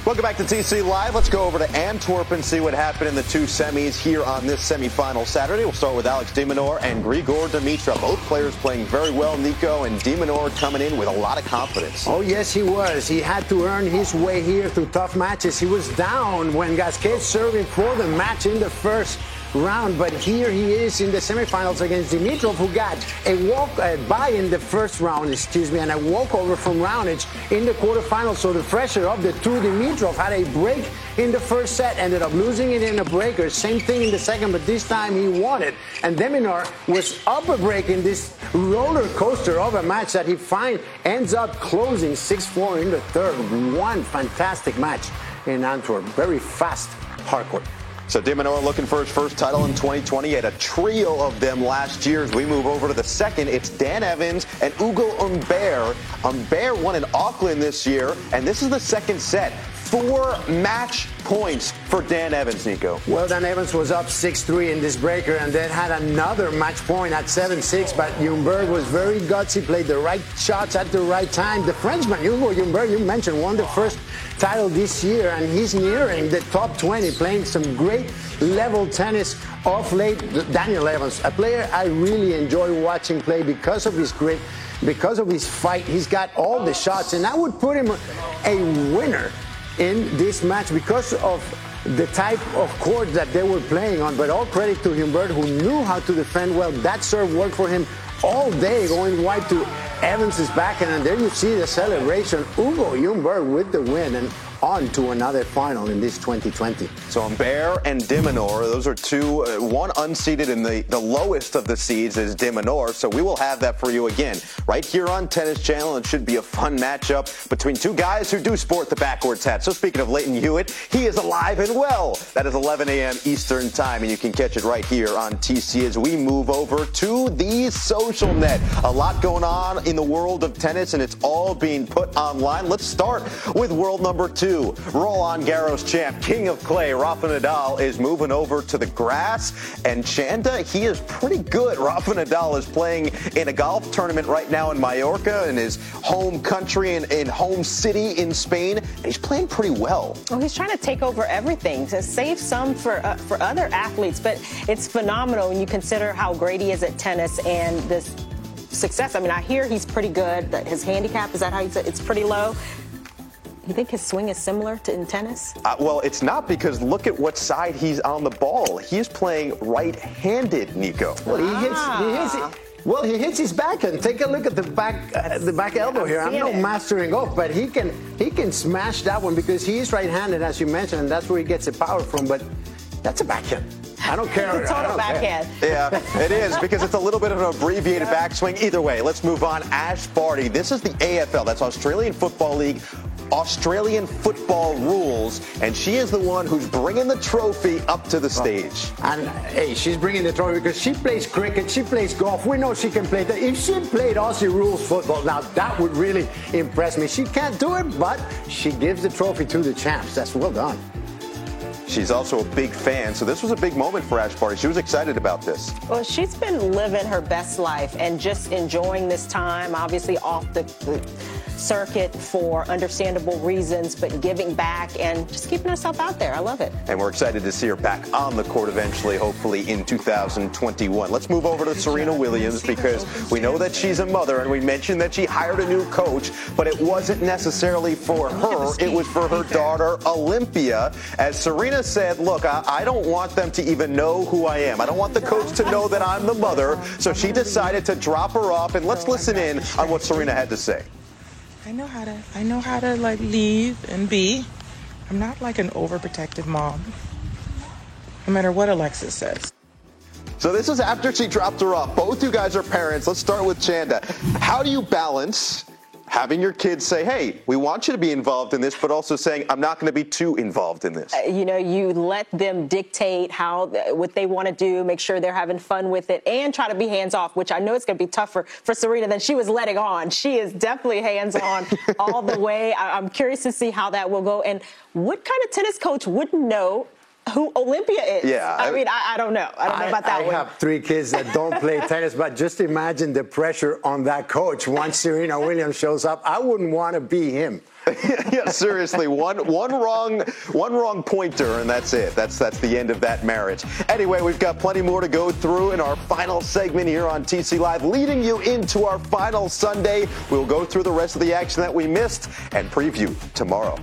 Welcome back to TC Live. Let's go over to Antwerp and see what happened in the two semis here on this semifinal Saturday. We'll start with Alex de Minaur and Grigor Dimitrov. Both players playing very well, Nico, and de Minaur coming in with a lot of confidence. Oh, yes, he was. He had to earn his way here through tough matches. He was down when Gasquet serving for the match in the first round, but here he is in the semifinals against Dimitrov, who got a bye in the first round, and a walkover from Raonic in the quarterfinals. So the fresher of the two, Dimitrov had a break in the first set, ended up losing it in a breaker. Same thing in the second, but this time he won it. And de Minaur was up a break in this roller coaster of a match that he ends up closing 6-4 in the third. One fantastic match in Antwerp. Very fast hardcourt. So de Minaur looking for his first title in 2020. He had a trio of them last year. As we move over to the second, it's Dan Evans and Hugo Humbert. Humbert won in Auckland this year, and this is the second set. 4 match points for Dan Evans, Nico. Well, Dan Evans was up 6-3 in this breaker and then had another match point at 7-6, but Humbert was very gutsy, played the right shots at the right time. The Frenchman, Hugo Humbert, you mentioned, won the first title this year, and he's nearing the top 20, playing some great level tennis off late. Daniel Evans, a player I really enjoy watching play because of his grit, because of his fight. He's got all the shots, and I would put him a winner in this match because of the type of court that they were playing on. But all credit to Humbert, who knew how to defend well. That serve worked for him all day, going wide to Evans' backhand, and there you see the celebration. Hugo Humbert with the win and on to another final in this 2020. So Humbert and de Minaur, those are two, one unseeded, and the lowest of the seeds is de Minaur. So we will have that for you again right here on Tennis Channel. It should be a fun matchup between two guys who do sport the backwards hat. So speaking of Leighton Hewitt, he is alive and well. That is 11 a.m. Eastern time, and you can catch it right here on TC as we move over to the social net. A lot going on in the world of tennis, and it's all being put online. Let's start with world number 2. Roland Garros champ, king of clay, Rafa Nadal is moving over to the grass. And Chanda, he is pretty good. Rafa Nadal is playing in a golf tournament right now in Mallorca, in his home country, in home city in Spain. And he's playing pretty well. Well, he's trying to take over everything to save some for other athletes. But it's phenomenal when you consider how great he is at tennis and this success. I mean, I hear he's pretty good. His handicap, is that how you say it? It's pretty low. You think his swing is similar to in tennis? Well, it's not, because look at what side he's on the ball. He's playing right-handed, Nico. Well, he hits his backhand. Take a look at the back elbow here. I'm no mastering golf, but he can smash that one because he is right-handed, as you mentioned, and that's where he gets the power from. But that's a backhand. I don't care. Total backhand. Yeah, it is, because it's a little bit of an abbreviated backswing. Either way, let's move on. Ash Barty. This is the AFL. That's Australian Football League. Australian football rules, and she is the one who's bringing the trophy up to the stage. And hey, she's bringing the trophy because she plays cricket, she plays golf. We know she can play that. If she played Aussie rules football, now that would really impress me. She can't do it, but she gives the trophy to the champs. That's well done. She's also a big fan, so this was a big moment for Ash Barty. She was excited about this. Well, she's been living her best life and just enjoying this time, obviously off the circuit for understandable reasons, but giving back and just keeping herself out there. I love it. And we're excited to see her back on the court eventually, hopefully in 2021. Let's move over to Serena Williams, because we know that she's a mother, and we mentioned that she hired a new coach, but it wasn't necessarily for her. It was for her daughter, Olympia. As Serena said, look, I don't want them to even know who I am. I don't want the coach to know that I'm the mother. So she decided to drop her off, and let's listen in on what Serena had to say. I know how to like leave and be. I'm not like an overprotective mom, no matter what Alexis says. So this is after she dropped her off. Both you guys are parents. Let's start with Chanda. How do you balance having your kids say, hey, we want you to be involved in this, but also saying, I'm not going to be too involved in this? You know, you let them dictate what they want to do, make sure they're having fun with it, and try to be hands-off, which I know it's going to be tougher for Serena than she was letting on. She is definitely hands-on all the way. I'm curious to see how that will go. And what kind of tennis coach wouldn't know who Olympia is? Yeah. I mean, I don't know. I don't know about that one. I have 3 kids that don't play tennis, but just imagine the pressure on that coach once Serena Williams shows up. I wouldn't want to be him. Yeah, seriously, one wrong pointer, and that's it. That's the end of that marriage. Anyway, we've got plenty more to go through in our final segment here on TC Live, leading you into our final Sunday. We'll go through the rest of the action that we missed and preview tomorrow.